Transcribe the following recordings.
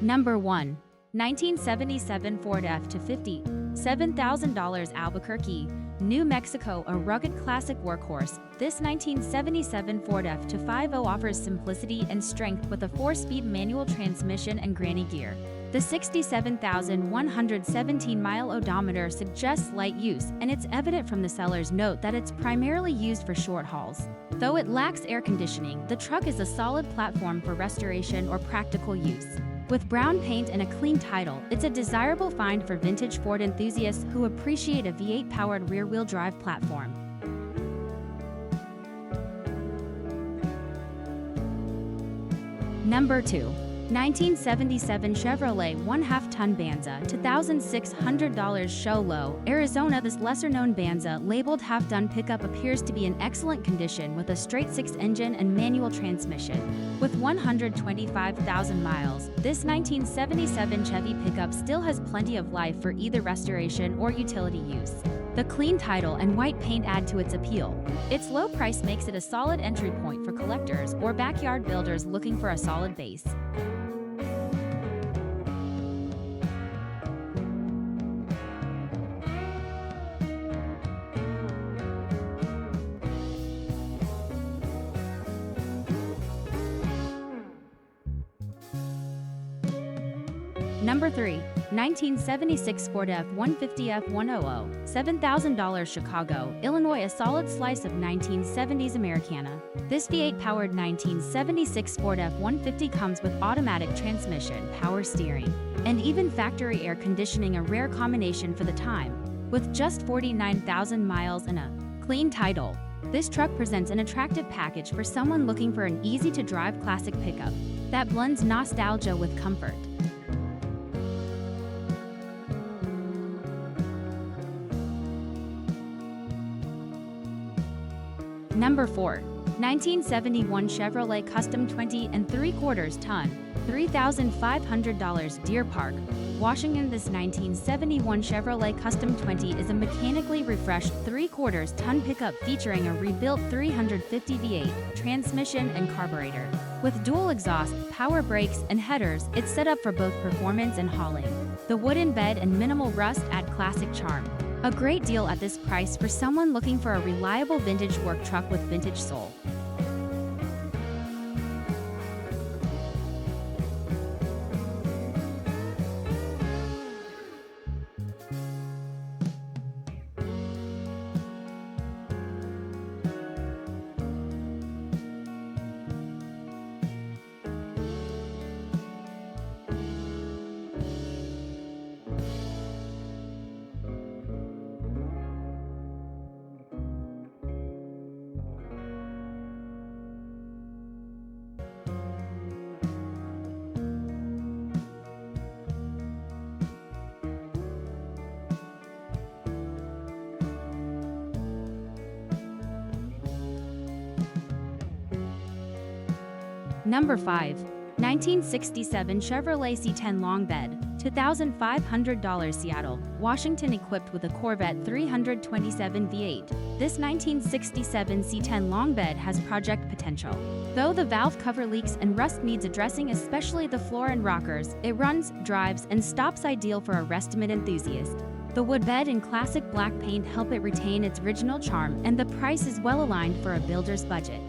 Number 1. 1977 Ford F-250, $7,000 Albuquerque, New Mexico. A rugged classic workhorse, this 1977 Ford F-250 offers simplicity and strength with a 4-speed manual transmission and granny gear. The 67,117-mile odometer suggests light use, and it's evident from the seller's note that it's primarily used for short hauls. Though it lacks air conditioning, the truck is a solid platform for restoration or practical use. With brown paint and a clean title, it's a desirable find for vintage Ford enthusiasts who appreciate a V8-powered rear-wheel drive platform. Number 2. 1977 Chevrolet 1/2-ton Banza, $2,600 Show Low, Arizona. This lesser-known Banza, labeled half-ton pickup, appears to be in excellent condition with a straight-six engine and manual transmission. With 125,000 miles, this 1977 Chevy pickup still has plenty of life for either restoration or utility use. The clean title and white paint add to its appeal. Its low price makes it a solid entry point for collectors or backyard builders looking for a solid base. Number 3. 1976 Ford F-150 F-100, $7,000 Chicago, Illinois. A solid slice of 1970s Americana. This V8-powered 1976 Ford F-150 comes with automatic transmission, power steering, and even factory air conditioning, a rare combination for the time. With just 49,000 miles and a clean title, this truck presents an attractive package for someone looking for an easy-to-drive classic pickup that blends nostalgia with comfort. Number 4. 1971 Chevrolet Custom 20 3/4 ton, $3,500 Deer Park, Washington. This 1971 Chevrolet Custom 20 is a mechanically refreshed 3/4 ton pickup featuring a rebuilt 350 V8 transmission and carburetor. With dual exhaust, power brakes, and headers, it's set up for both performance and hauling. The wooden bed and minimal rust add classic charm. A great deal at this price for someone looking for a reliable vintage work truck with vintage soul. Number 5. 1967 Chevrolet C10 Long Bed, $2,500 Seattle, Washington. Equipped with a Corvette 327 V8, this 1967 C10 Long Bed has project potential. Though the valve cover leaks and rust needs addressing, especially the floor and rockers, it runs, drives, and stops, ideal for a restimate enthusiast. The wood bed and classic black paint help it retain its original charm, and the price is well aligned for a builder's budget.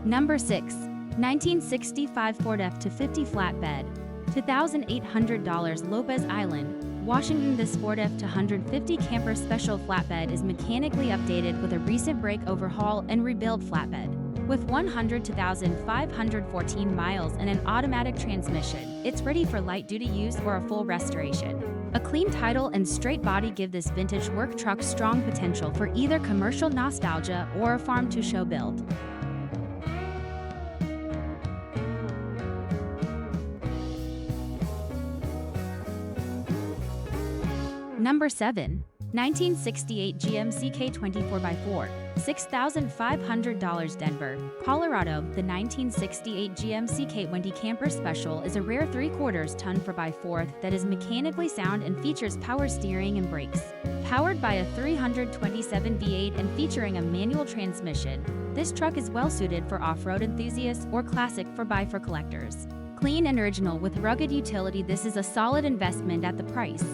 Number 6. 1965 Ford F-250 Flatbed, $2,800 Lopez Island, Washington. This Ford F-250 Camper Special Flatbed is mechanically updated with a recent brake overhaul and rebuild flatbed. With 102,514 miles and an automatic transmission, it's ready for light-duty use or a full restoration. A clean title and straight body give this vintage work truck strong potential for either commercial nostalgia or a farm-to-show build. Number 7. 1968 GMC K-20 4x4, $6,500 Denver, Colorado. The 1968 GMC K-20 Camper Special is a rare 3/4 ton 4x4 that is mechanically sound and features power steering and brakes. Powered by a 327 V8 and featuring a manual transmission, this truck is well suited for off-road enthusiasts or classic 4x4 collectors. Clean and original with rugged utility, this is a solid investment at the price.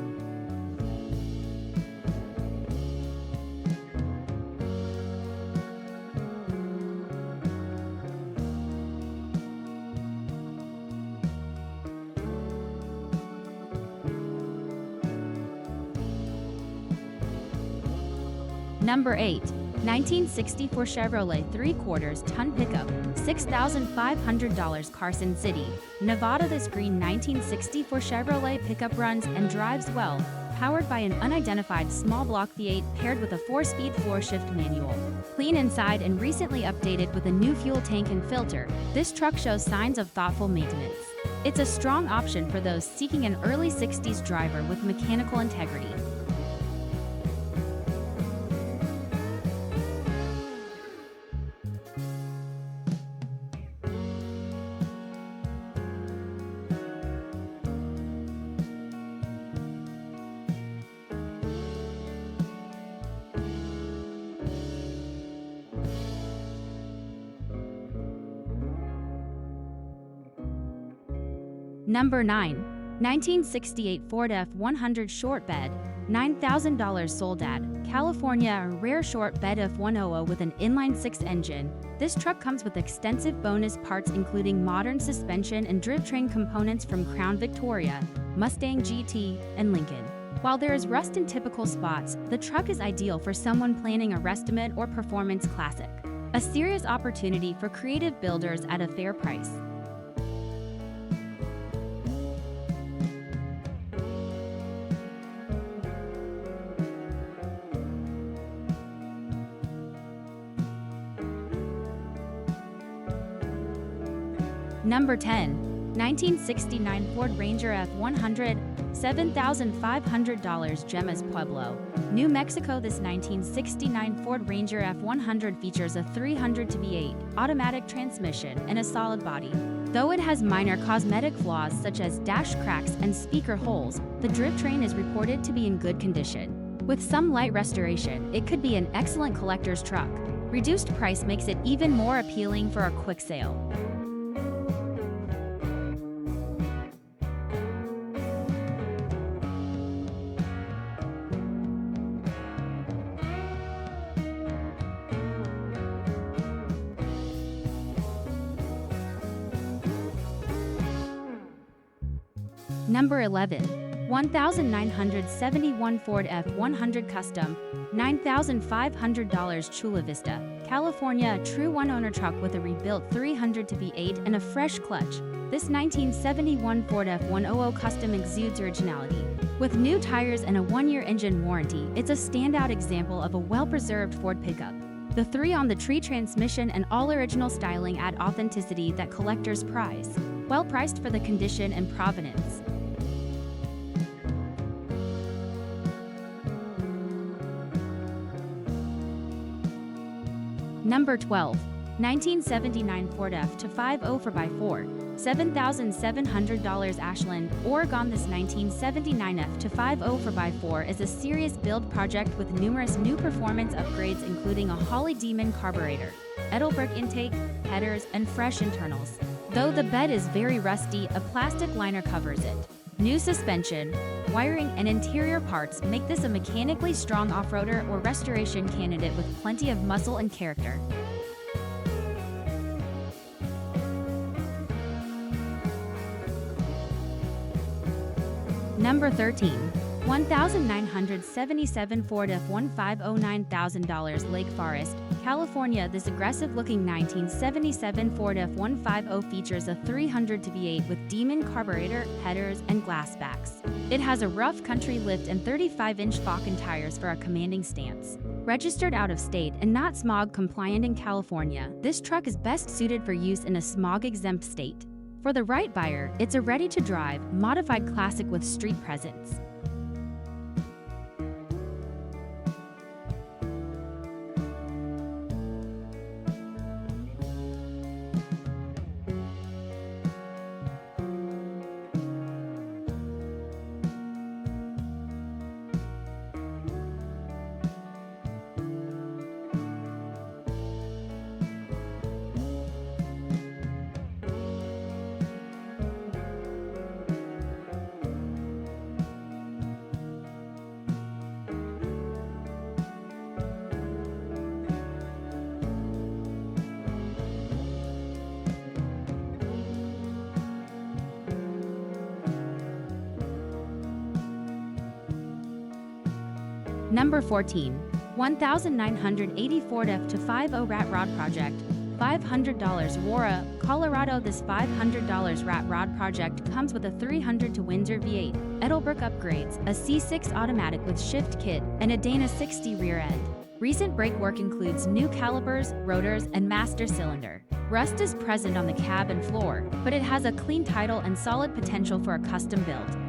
Number 8. 1964 Chevrolet 3/4 ton pickup, $6,500 Carson City, Nevada. This green 1964 Chevrolet pickup runs and drives well, powered by an unidentified small block V8 paired with a 4-speed 4-shift manual. Clean inside and recently updated with a new fuel tank and filter, this truck shows signs of thoughtful maintenance. It's a strong option for those seeking an early 60s driver with mechanical integrity. Number 9. 1968 Ford F-100 Shortbed, $9,000 sold at California. A rare shortbed F-100 with an inline-6 engine. This truck comes with extensive bonus parts including modern suspension and drivetrain components from Crown Victoria, Mustang GT, and Lincoln. While there is rust in typical spots, the truck is ideal for someone planning a rustimate or performance classic. A serious opportunity for creative builders at a fair price. Number 10. 1969 Ford Ranger F-100, $7,500 Gemas Pueblo, New Mexico. This 1969 Ford Ranger F-100 features a 300 V8 automatic transmission and a solid body. Though it has minor cosmetic flaws such as dash cracks and speaker holes, the drivetrain is reported to be in good condition. With some light restoration, it could be an excellent collector's truck. Reduced price makes it even more appealing for a quick sale. Number 11. 1971 Ford F-100 Custom, $9,500 Chula Vista, California. A true one-owner truck with a rebuilt 300 V8 and a fresh clutch. This 1971 Ford F-100 Custom exudes originality. With new tires and a 1-year engine warranty, it's a standout example of a well-preserved Ford pickup. The 3-on-the-tree transmission and all-original styling add authenticity that collectors prize. Well priced for the condition and provenance. Number 12. 1979 Ford F-250 4x4, $7,700 Ashland, Oregon. This 1979 F-250 4x4 is a serious build project with numerous new performance upgrades including a Holly Demon carburetor, Edelbrook intake, headers, and fresh internals. Though the bed is very rusty, a plastic liner covers it. New suspension, wiring, and interior parts make this a mechanically strong off-roader or restoration candidate with plenty of muscle and character. Number 13. 1977 Ford F-150 $9,000 Lake Forest, California. This aggressive-looking 1977 Ford F-150 features a 300 V8 with Demon carburetor, headers, and glass backs. It has a rough country lift and 35-inch Falcon tires for a commanding stance. Registered out of state and not smog compliant in California, this truck is best suited for use in a smog-exempt state. For the right buyer, it's a ready-to-drive, modified classic with street presence. Number 14. 1980 Ford F-250 Rat Rod Project. $500 Aurora, Colorado. This $500 Rat Rod Project comes with a 300 to Windsor V8, Edelbrook upgrades, a C6 automatic with shift kit, and a Dana 60 rear end. Recent brake work includes new calipers, rotors, and master cylinder. Rust is present on the cab and floor, but it has a clean title and solid potential for a custom build.